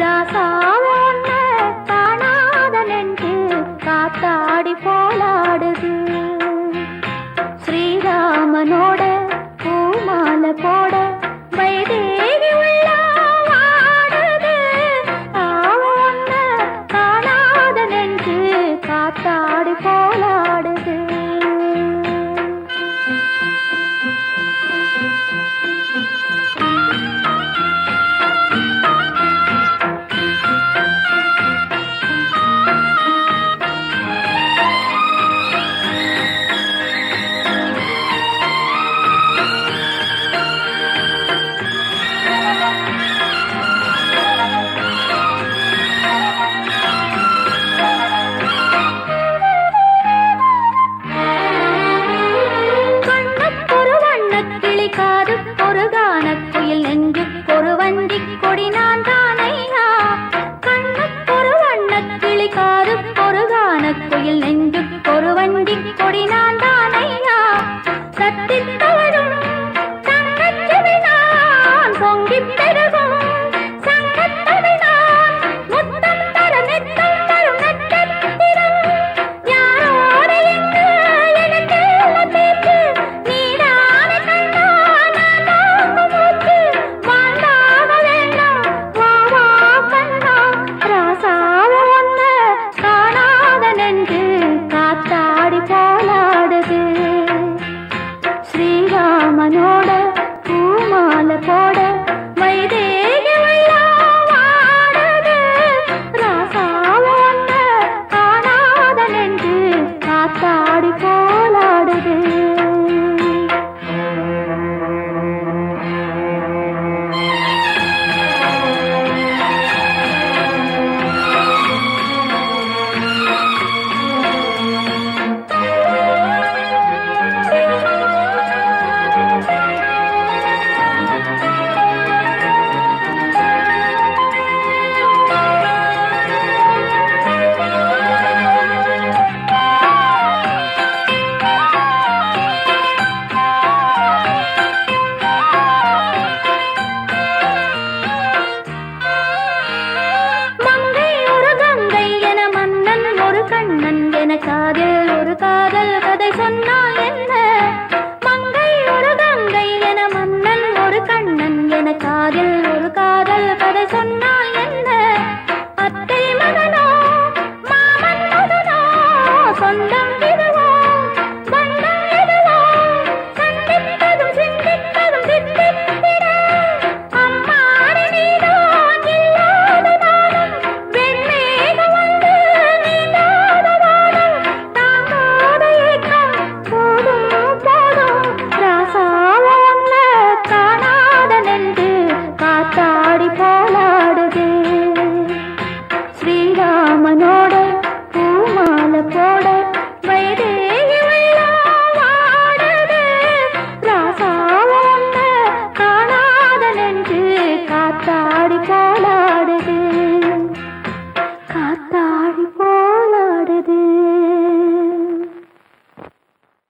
ராசாவோன்ன காணாத நெஞ்சு காத்தாடி போலாடுது. ஸ்ரீராமனோட பூமாலை போட வைதேகி உள்ள வாடுது. ஆவோன்ன காணாத நெஞ்சு காத்தாடி போலாடுது. ஒரு கானக்குயில் நெஞ்சுக்கொரு வஞ்சிக் கொடி நான் தானையா. கண்ணுக்கொரு வண்ணக் கிளி காதுக்கொரு கானக்குயில் நெஞ்சுக்கொரு வஞ்சிக் கொடி நான் தானையா. சத்தித் தவழும் தங்கச் செவி நான் பொங்கிப் பெருகும் சங்கத் தமிழ் நான் முத்தம் தர மெத்தம் தரும் நட்சத்திரம். யாரோடு எங்கு எனக்கெல்ல பேச்சு நீதானே கண்ணா. ஸ்ரீராமனோட பூமாலை போட வைதேகி உள்ள வாடுது. ராசாவோன்ன காணாத நெஞ்சு காத்தாடி போலாடுது. கண்ணன் என கண்ணன் என காதி